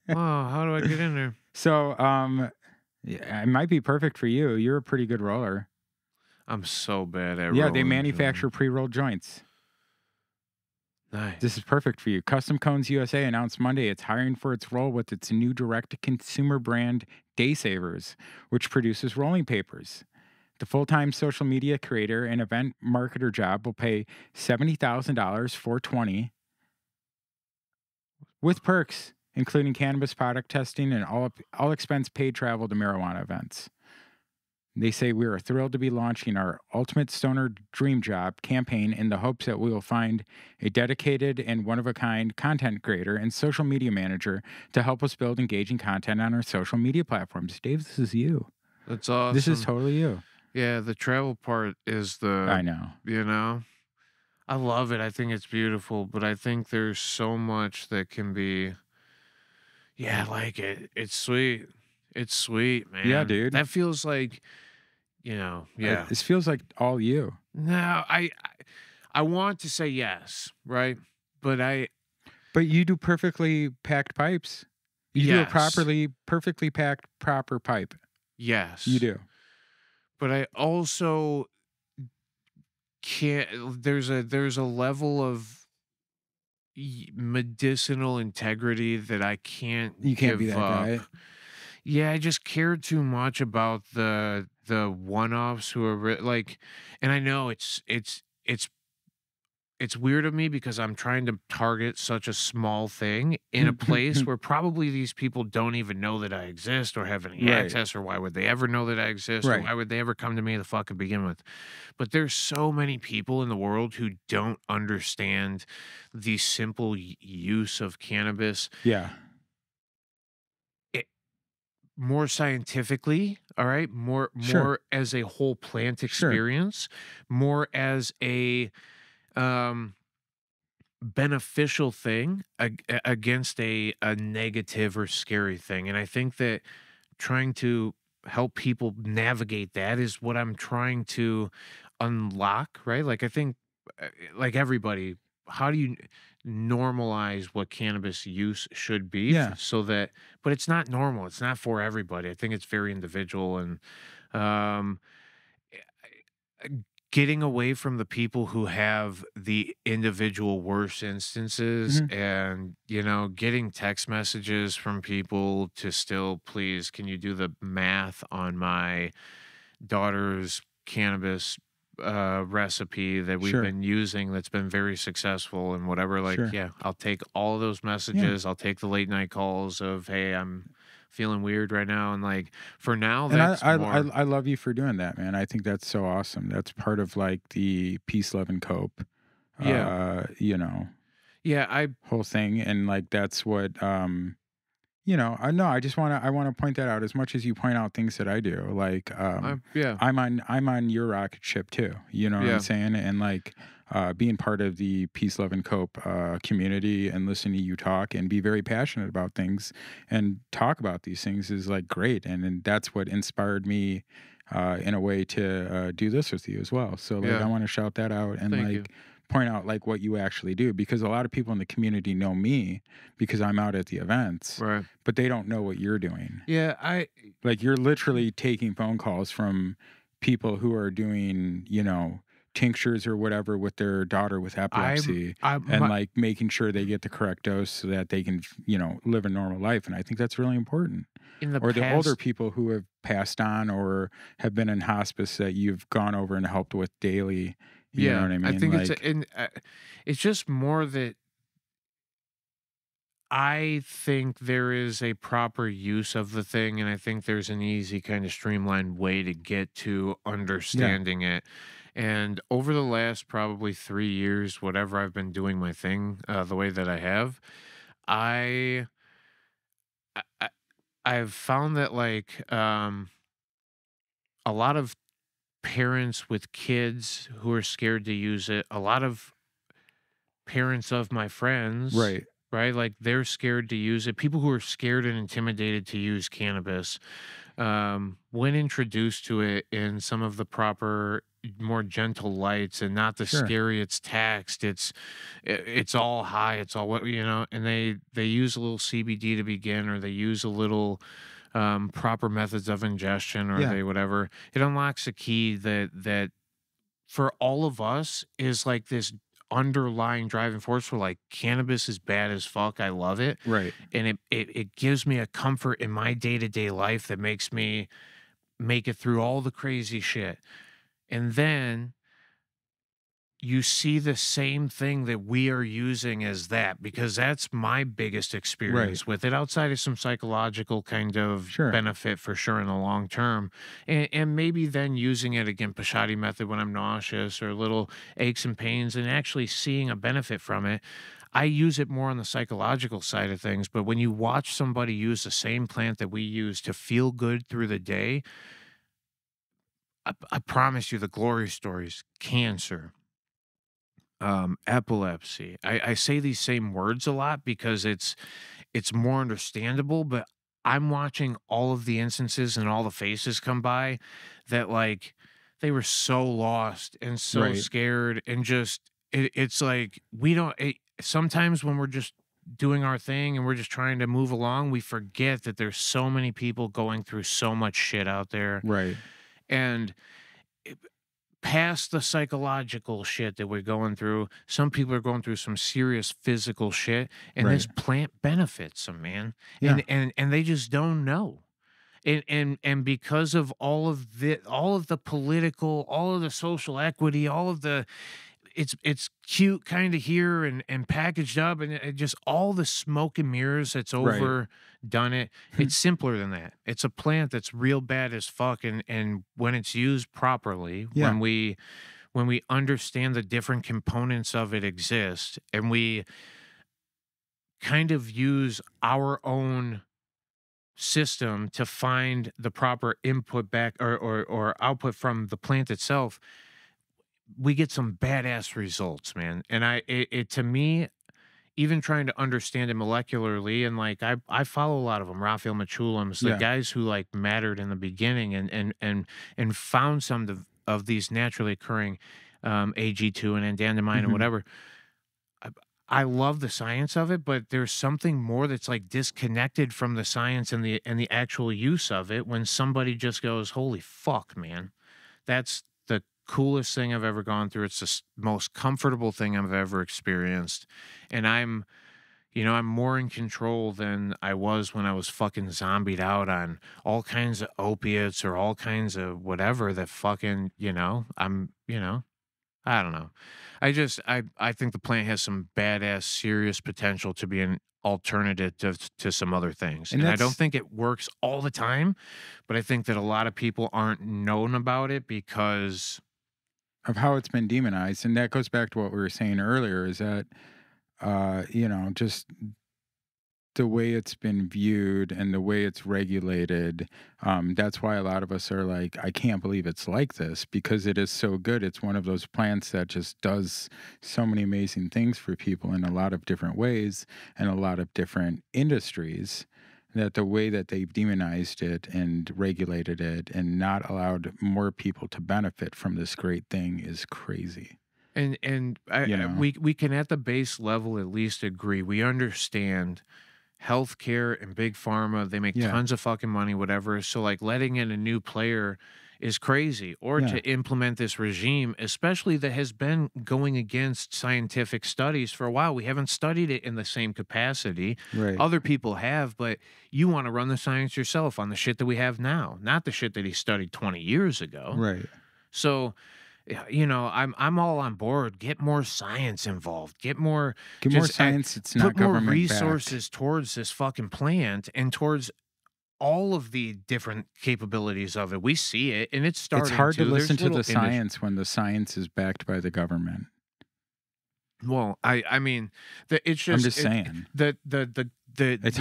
how do I get in there? So, it might be perfect for you. You're a pretty good roller. I'm so bad at rolling. Yeah, they manufacture pre-rolled joints. Nice. This is perfect for you. Custom Cones USA announced Monday it's hiring for its role with its new direct-to-consumer brand, Day Savers, which produces rolling papers. The full-time social media creator and event marketer job will pay $70,000 for $20 with perks, including cannabis product testing and all expense paid travel to marijuana events. They say we are thrilled to be launching our Ultimate Stoner Dream Job campaign in the hopes that we will find a dedicated and one-of-a-kind content creator and social media manager to help us build engaging content on our social media platforms. Dave, this is you. That's awesome. This is totally you. Yeah, the travel part is I know. I love it. I think it's beautiful, but I think there's so much that can be... Yeah, I like it. It's sweet. It's sweet, man. Yeah, dude. That feels like, yeah. This feels like all you. No, I want to say yes, right? But you do perfectly packed pipes. You do a perfectly packed proper pipe. Yes. You do. But I also can't, there's a level of medicinal integrity that I can't You can't be give that up. guy. Yeah, I just care too much about the one-offs who are and I know it's weird of me because I'm trying to target such a small thing in a place where probably these people don't even know that I exist or have any access, or why would they ever know that I exist, or why would they ever come to me to fucking begin with? But there's so many people in the world who don't understand the simple use of cannabis. Yeah. more scientifically, all right, more as a whole plant experience, more as a beneficial thing against a negative or scary thing. And I think that trying to help people navigate that is what I'm trying to unlock, right? Like I think like everybody, how do you normalize what cannabis use should be so that, but it's not normal. It's not for everybody. I think it's very individual, and um getting away from the people who have the individual worst instances, and getting text messages from people to still, please, can you do the math on my daughter's cannabis recipe that we've been using that's been very successful and whatever. Like, yeah, I'll take all of those messages. I'll take the late night calls of, hey, I'm feeling weird right now, and like for now, that's I love you for doing that, man. I think that's so awesome. That's part of like the peace, love, and cope. I whole thing, and like that's what I just want to point that out as much as you point out things that I do. Like I'm on your rocket ship too. You know what I'm saying? And like being part of the peace, love, and cope community, and listening to you talk and be very passionate about things and talk about these things is like great. And that's what inspired me in a way to do this with you as well. So like I want to shout that out and Thank you. Point out like what you actually do, because a lot of people in the community know me because I'm out at the events, right? But they don't know what you're doing. Yeah, like you're literally taking phone calls from people who are doing, tinctures or whatever with their daughter with epilepsy, and like making sure they get the correct dose so that they can, live a normal life. And I think that's really important. The older people who have passed on or have been in hospice that you've gone over and helped with daily. You know what I mean? I think it's just more that I think there is a proper use of the thing, and I think there's an easy kind of streamlined way to get to understanding it. And over the last probably 3 years, whatever I've been doing my thing the way that I have, I've found that like a lot of parents with kids who are scared to use it, a lot of parents of my friends, right, like they're scared to use it. People who are scared and intimidated to use cannabis, when introduced to it in some of the proper, more gentle lights and not the scary, it's taxed, it's all high, it's all what, and they use a little CBD to begin, or they use a little proper methods of ingestion, or they whatever, it unlocks a key that for all of us is like this underlying driving force for like cannabis is bad as fuck. I love it. Right. And it gives me a comfort in my day-to-day life that makes me make it through all the crazy shit. And then you see the same thing that we are using as that, because that's my biggest experience with it, outside of some psychological kind of benefit for sure in the long term. And maybe then using it again, Pashadi method, when I'm nauseous or little aches and pains, and actually seeing a benefit from it. I use it more on the psychological side of things, but when you watch somebody use the same plant that we use to feel good through the day, I promise you the glory stories, cancer, epilepsy. I say these same words a lot because it's more understandable, but I'm watching all of the instances and all the faces come by that like they were so lost and so scared, and just it's like sometimes when we're just doing our thing and we're just trying to move along, we forget that there's so many people going through so much shit out there. Right. And past the psychological shit that we're going through, some people are going through some serious physical shit, and this plant benefits them, man. Yeah. And they just don't know. And because of all of the political, all of the social equity, all of the it's cute kind of here and packaged up, and it just all the smoke and mirrors that's overdone it. It's simpler than that. It's a plant that's real bad as fuck, and when it's used properly, when we understand the different components of it exist, and we kind of use our own system to find the proper input back or output from the plant itself, we get some badass results, man. And it to me, even trying to understand it molecularly, and like I follow a lot of them, Raphael Mechoulam's, the guys who like mattered in the beginning and found some of these naturally occurring AG2 and anandamide and whatever. I love the science of it, but there's something more that's like disconnected from the science and the actual use of it when somebody just goes, holy fuck, man. That's the coolest thing I've ever gone through. It's the most comfortable thing I've ever experienced. And I'm more in control than I was when I was fucking zombied out on all kinds of opiates or all kinds of whatever that fucking, I don't know. I think the plant has some badass, serious potential to be an alternative to some other things. And I don't think it works all the time, but I think that a lot of people aren't known about it because of how it's been demonized. And that goes back to what we were saying earlier, is that, just the way it's been viewed and the way it's regulated. That's why a lot of us are like, I can't believe it's like this, because it is so good. It's one of those plants that just does so many amazing things for people in a lot of different ways and a lot of different industries, that the way that they've demonized it and regulated it and not allowed more people to benefit from this great thing is crazy. And we can at the base level at least agree. We understand healthcare and big pharma, they make tons of fucking money, whatever. So like letting in a new player is crazy, or to implement this regime, especially that has been going against scientific studies for a while. We haven't studied it in the same capacity. Right. Other people have, but you want to run the science yourself on the shit that we have now, not the shit that he studied 20 years ago. Right. So, I'm all on board. Get more science involved. Get more science. It's not put more government resources backed. towards this fucking plant and towards all of the different capabilities of it. We see it, and it's starting. It's hard to listen to the industry science when the science is backed by the government. Well, I mean, it's just. I'm just saying. It's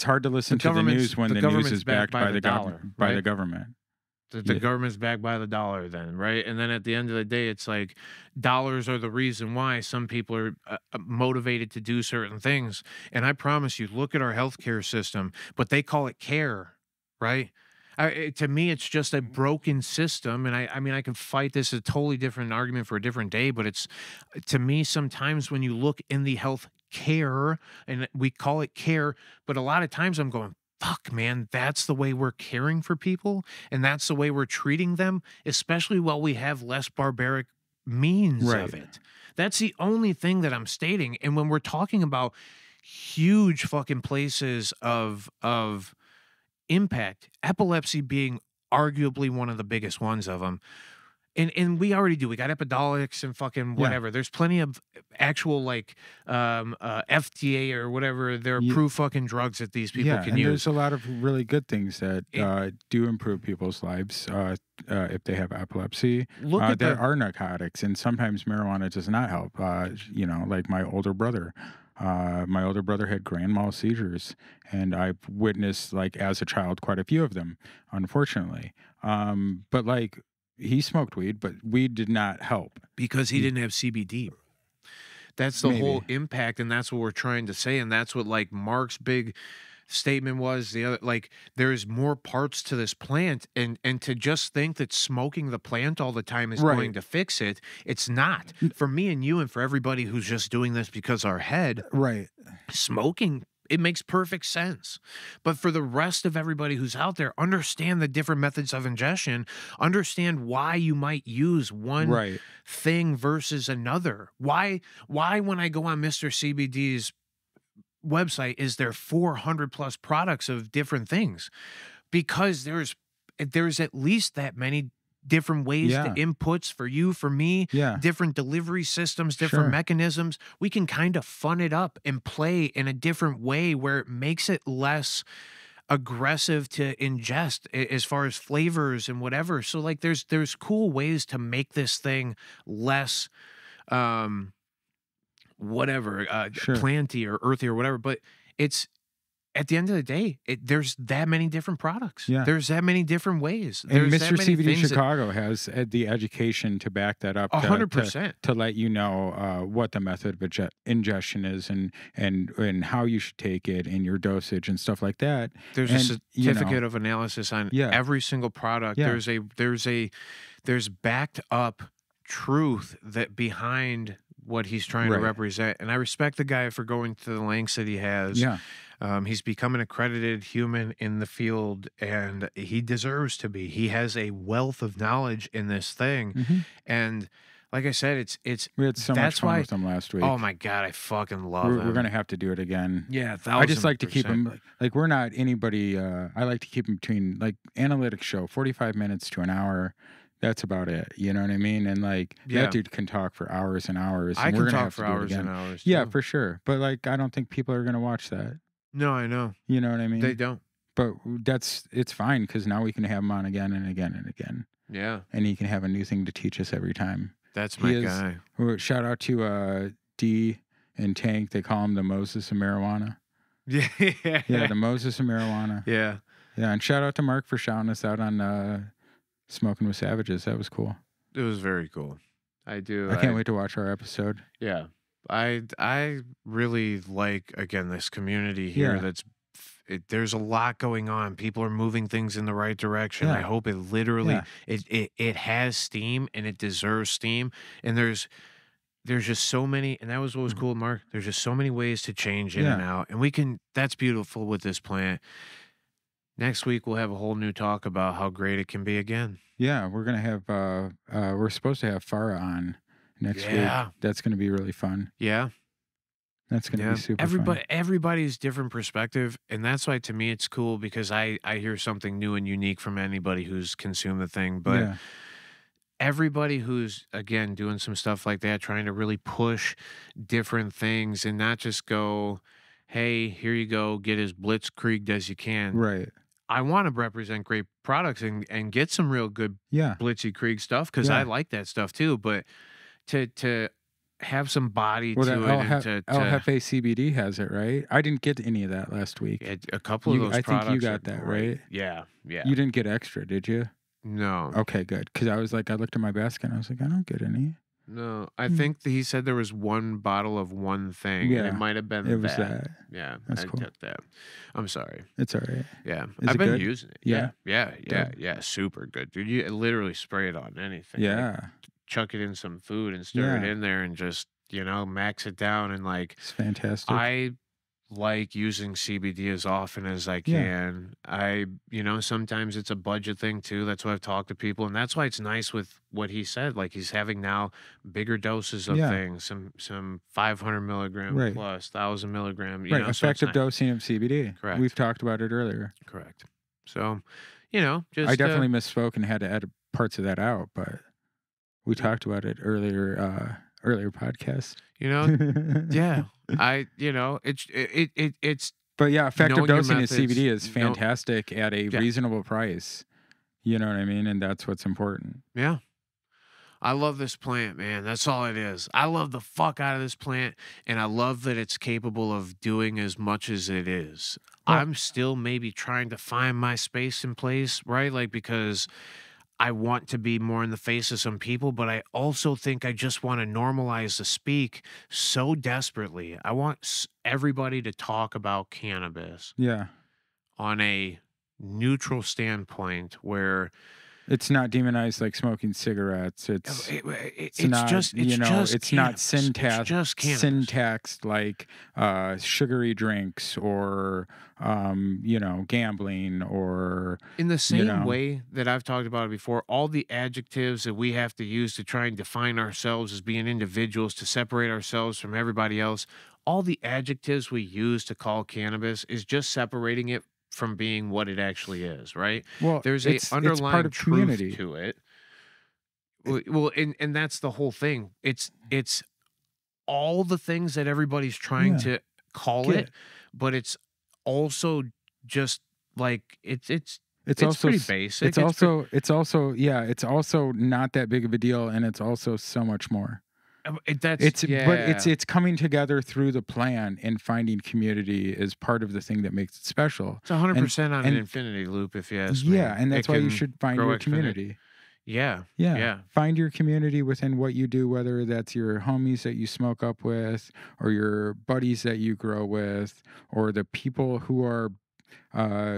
hard to listen to the news when the news is backed by the government. The government's backed by the dollar then, right? And then at the end of the day, it's like dollars are the reason why some people are motivated to do certain things. And I promise you, look at our healthcare system, but they call it care, right? To me, it's just a broken system. And I mean, I can fight this, a totally different argument for a different day, but it's, to me, sometimes when you look in the health care, and we call it care, but a lot of times I'm going, fuck, man, that's the way we're caring for people, and that's the way we're treating them, especially while we have less barbaric means of it. That's the only thing that I'm stating. And when we're talking about huge fucking places of impact, epilepsy being arguably one of the biggest ones of them, and we already do. We got Epidiolex and fucking whatever. There's plenty of actual like FDA or whatever. They're approved fucking drugs that these people can use. There's a lot of really good things that do improve people's lives if they have epilepsy. There are narcotics, and sometimes marijuana does not help. Like my older brother. My older brother had grand mal seizures, and I've witnessed, like as a child, quite a few of them, unfortunately. But like, he smoked weed, but weed did not help. Because he didn't have CBD. That's the whole impact, and that's what we're trying to say, and that's what like Mark's big statement was. The other, like, there's more parts to this plant, and to just think that smoking the plant all the time is going to fix it, it's not. For me and you, and for everybody who's just doing this because our head, smoking, it makes perfect sense. But for the rest of everybody who's out there, understand the different methods of ingestion, understand why you might use one thing versus another. Why when I go on Mr. CBD's website is there 400 plus products of different things? Because there's at least that many different ways to inputs for you, for me, different delivery systems, different mechanisms. We can kind of fun it up and play in a different way where it makes it less aggressive to ingest as far as flavors and whatever. So like there's cool ways to make this thing less planty or earthy or whatever, but it's at the end of the day, there's that many different products. Yeah. There's that many different ways. And There's Mr. that many CBD things Chicago has the education to back that up. 100%. To let you know what the method of ingestion is and how you should take it and your dosage and stuff like that. There's a certificate of analysis on every single product. Yeah. There's backed up truth that behind what he's trying to represent. And I respect the guy for going to the lengths that he has. Yeah. He's become an accredited human in the field, and he deserves to be. He has a wealth of knowledge in this thing. And like I said, we had so much fun with him last week. Oh my God, I fucking love him. We're going to have to do it again. Yeah, 1000%. I just like to keep him, like, we're not anybody, I like to keep him between, like, analytics show, 45 minutes to an hour. That's about it. You know what I mean? And like that dude can talk for hours and hours. And I can talk for hours and hours. Yeah, for sure. But like, I don't think people are going to watch that. No, I know. You know what I mean? They don't. But it's fine because now we can have him on again and again and again. Yeah. And he can have a new thing to teach us every time. That's my guy. Shout out to D and Tank. They call him the Moses of marijuana. Yeah. Yeah, the Moses of marijuana. Yeah. Yeah, and shout out to Mark for shouting us out on Smoking with Savages. That was cool. It was very cool. I can't wait to watch our episode. Yeah. I really like, again, this community here. There's a lot going on. People are moving things in the right direction. I hope it literally it has steam and it deserves steam. And there's just so many, and that was what was cool, Mark. There's just so many ways to change in and out. And that's beautiful with this plant. Next week, we'll have a whole new talk about how great it can be again. Yeah, we're going to have, we're supposed to have Farah on next week. That's going to be really fun. Yeah. That's going to be super fun. Everybody's different perspective, and that's why, to me, it's cool because I hear something new and unique from anybody who's consumed the thing. But everybody who's, again, doing some stuff like that, trying to really push different things and not just go, hey, here you go, get as blitzkrieged as you can. Right. I want to represent great products and get some real good blitzkrieg stuff because I like that stuff too. But to have some body to it. LFA CBD has it, right? I didn't get any of that last week. A couple of those products. I think you got that, right? Yeah. You didn't get extra, did you? No. Okay, good. Because I was like, I looked at my basket and I was like, I don't get any. No, I think he said there was one bottle of one thing. Yeah, and it might have been that. Yeah, that's cool. Took that. I'm sorry. It's all right. Yeah, Is I've been good? using it. Yeah. Yeah. Super good, dude. You literally spray it on anything. Yeah. Like, chuck it in some food and stir it in there and just max it down and like. It's fantastic. I like using CBD as often as I can. Sometimes it's a budget thing too. That's why I've talked to people, and that's why it's nice with what he said. Like he's having now bigger doses of things, some 500 milligram plus 1,000 milligram. Effective dosing of CBD. Correct. We've talked about it earlier. Correct. So, just I definitely misspoke and had to edit parts of that out, but we talked about it earlier podcast. It's but yeah, effective dosing of CBD is fantastic at a reasonable price. You know what I mean? And that's what's important. Yeah. I love this plant, man. That's all it is. I love the fuck out of this plant, and I love that it's capable of doing as much as it is. Well, I'm still maybe trying to find my space and place, right? Like, because I want to be more in the face of some people, but I also think I just want to normalize the speak so desperately. I want everybody to talk about cannabis. Yeah. On a neutral standpoint where it's not demonized like smoking cigarettes. It's not syntaxed like sugary drinks or gambling or in the same way that I've talked about it before. All the adjectives that we have to use to try and define ourselves as being individuals, to separate ourselves from everybody else. All the adjectives we use to call cannabis is just separating it from being what it actually is, right? Well, there's an underlying part of truth community to it. Well, and that's the whole thing. It's all the things that everybody's trying to call it, but it's also just like it's also pretty basic. It's also not that big of a deal, and it's also so much more. But it's coming together through the plan, and finding community is part of the thing that makes it special. It's 100% on an infinity loop, if you ask me. Yeah, and that's why you should find your community. Yeah. Find your community within what you do, whether that's your homies that you smoke up with, or your buddies that you grow with, or the people who are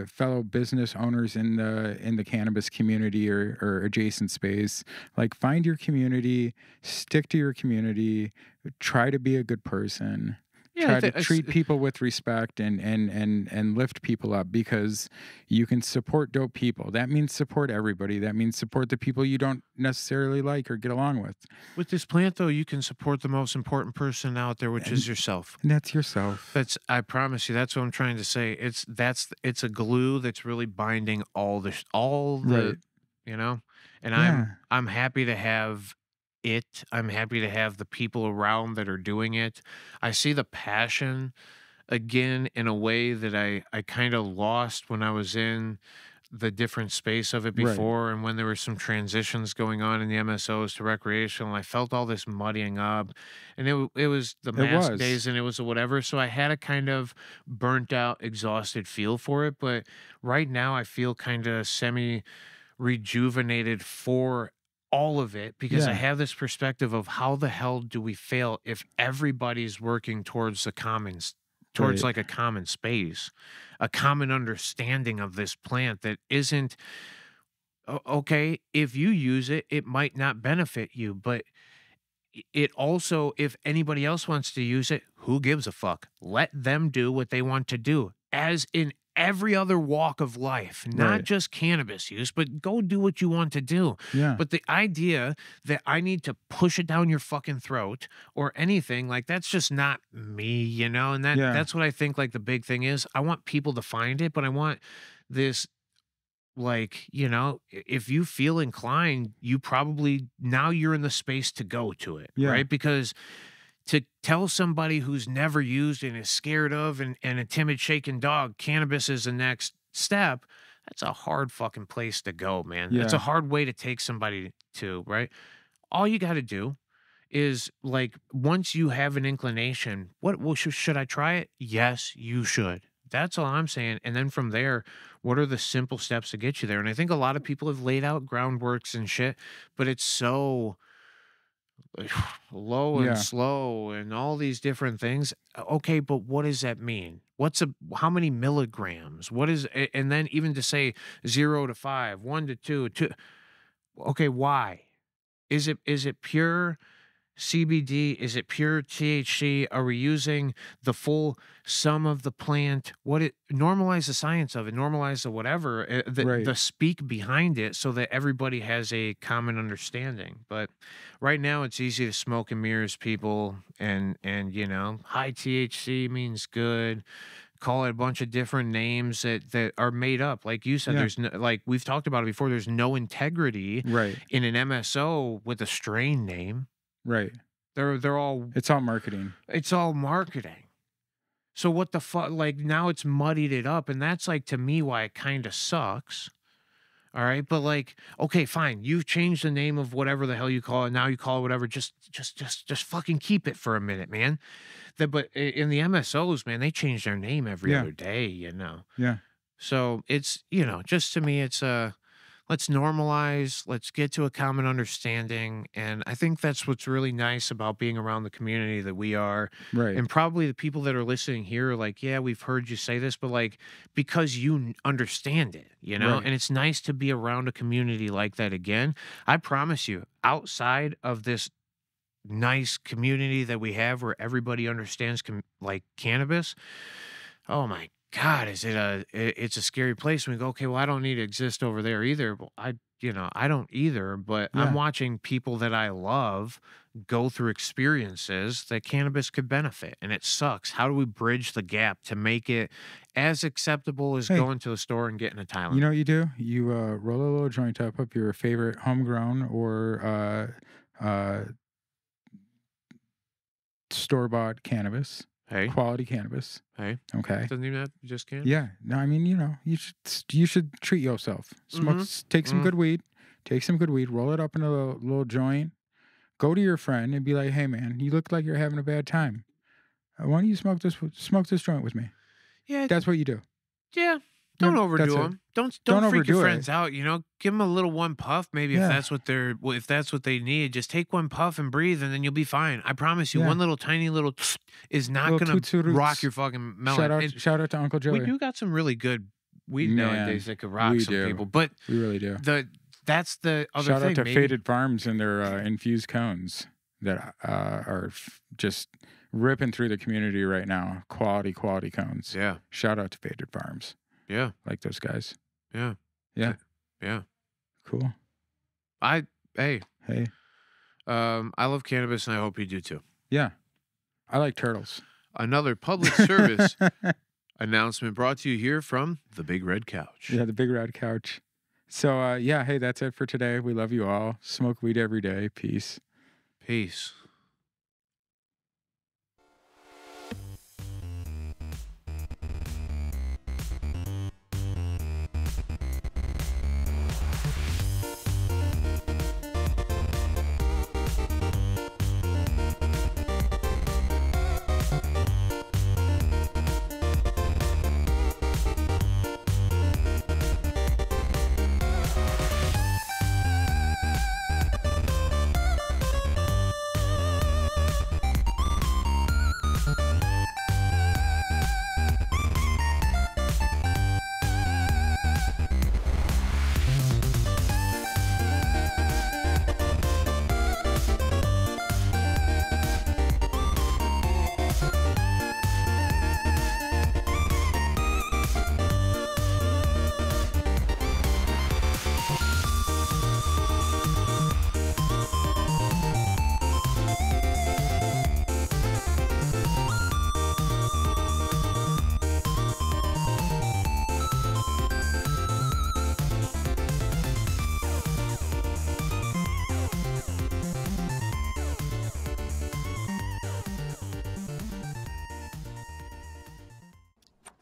fellow business owners in the cannabis community or adjacent space. Like, find your community, stick to your community, try to be a good person. Try to treat people with respect and lift people up, because you can support dope people. That means support everybody. That means support the people you don't necessarily like or get along with. With this plant, though, you can support the most important person out there, which is yourself. And that's yourself. I promise you, that's what I'm trying to say. It's a glue that's really binding all the right. you know. And I'm happy to have it. I'm happy to have the people around that are doing it. I see the passion again in a way that I kind of lost when I was in the different space of it before, and when there were some transitions going on in the MSOs to recreational. I felt all this muddying up, and it was the mask days, and it was whatever. So I had a kind of burnt out, exhausted feel for it. But right now I feel kind of semi rejuvenated for all of it, because I have this perspective of how the hell do we fail if everybody's working towards a common like a common space, a common understanding of this plant that isn't okay. If you use it, it might not benefit you, but it also, if anybody else wants to use it, who gives a fuck? Let them do what they want to do, as in every other walk of life, not just cannabis use, but go do what you want to do. Yeah. But the idea that I need to push it down your fucking throat or anything, like, that's just not me, you know? And that's what I think, like, the big thing is. I want people to find it, but I want this, like, you know, if you feel inclined, you probably, now you're in the space to go to it, right? Because to tell somebody who's never used and is scared of and a timid shaken dog, cannabis is the next step, that's a hard fucking place to go, man. It's a hard way to take somebody to, right? All you got to do is, like, once you have an inclination, should I try it? Yes, you should. That's all I'm saying. And then from there, what are the simple steps to get you there? And I think a lot of people have laid out groundworks and shit, but it's so low and slow and all these different things. Okay, but what does that mean? How many milligrams? And then even to say 0 to 5, 1 to 2, okay, why? Is it pure CBD? Is it pure THC? Are we using the full sum of the plant? Normalize the science of it, normalize the whatever, the speak behind it, so that everybody has a common understanding. But right now it's easy to smoke and mirrors people, and you know, high THC means good. Call it a bunch of different names that are made up. Like you said, there's no, like we've talked about it before, there's no integrity in an MSO with a strain name. Right. They're all... It's all marketing. It's all marketing. So what the fuck? Like, now it's muddied it up, and that's, like, to me, why it kind of sucks. All right? But, like, okay, fine. You've changed the name of whatever the hell you call it. Now you call it whatever. Just fucking keep it for a minute, man. But in the MSOs, man, they change their name every other day, you know? Yeah. So it's, you know, just to me, it's let's normalize, let's get to a common understanding. And I think that's what's really nice about being around the community that we are. Right. And probably the people that are listening here are like, yeah, we've heard you say this, but like, because you understand it, you know? And it's nice to be around a community like that again. I promise you, outside of this nice community that we have where everybody understands like cannabis, oh my God, it's a scary place. And we go, okay, well, I don't need to exist over there either. Well, I don't either, but I'm watching people that I love go through experiences that cannabis could benefit, and it sucks. How do we bridge the gap to make it as acceptable as going to the store and getting a Tylenol? You know what you do? You roll a little joint up your favorite homegrown or store-bought cannabis. Hey. Quality cannabis. Hey. Okay. Doesn't even have just cannabis. Yeah. No, I mean, you know, you should treat yourself. Smoke. Take some good weed. Take some good weed. Roll it up in a little joint. Go to your friend and be like, hey, man, you look like you're having a bad time. Why don't you smoke this joint with me? Yeah. That's what you do. Yeah. Don't overdo them. Don't freak overdo your it. friends out. You know, give them a little one puff. Maybe Yeah. if that's what they need, just take one puff and breathe, and then you'll be fine. I promise you, Yeah. one little tiny little is not Little gonna toot-toot-toots. rock your fucking melon. Shout out to Uncle Joey. We do got some really good weed Man, nowadays that could rock we some do. people, but We really do. that's the other Shout thing. out to maybe- Faded Farms and their infused cones that are just ripping through the community right now. Quality cones. Yeah. Shout out to Faded Farms. Yeah. Like those guys. Yeah. Yeah. Yeah. Cool. Hey. I love cannabis, and I hope you do too. Yeah. I like turtles. Another public service announcement brought to you here from the Big Red Couch. Yeah, the Big Red Couch. So, yeah, hey, that's it for today. We love you all. Smoke weed every day. Peace. Peace.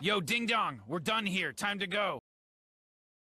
Yo, ding dong, we're done here. Time to go.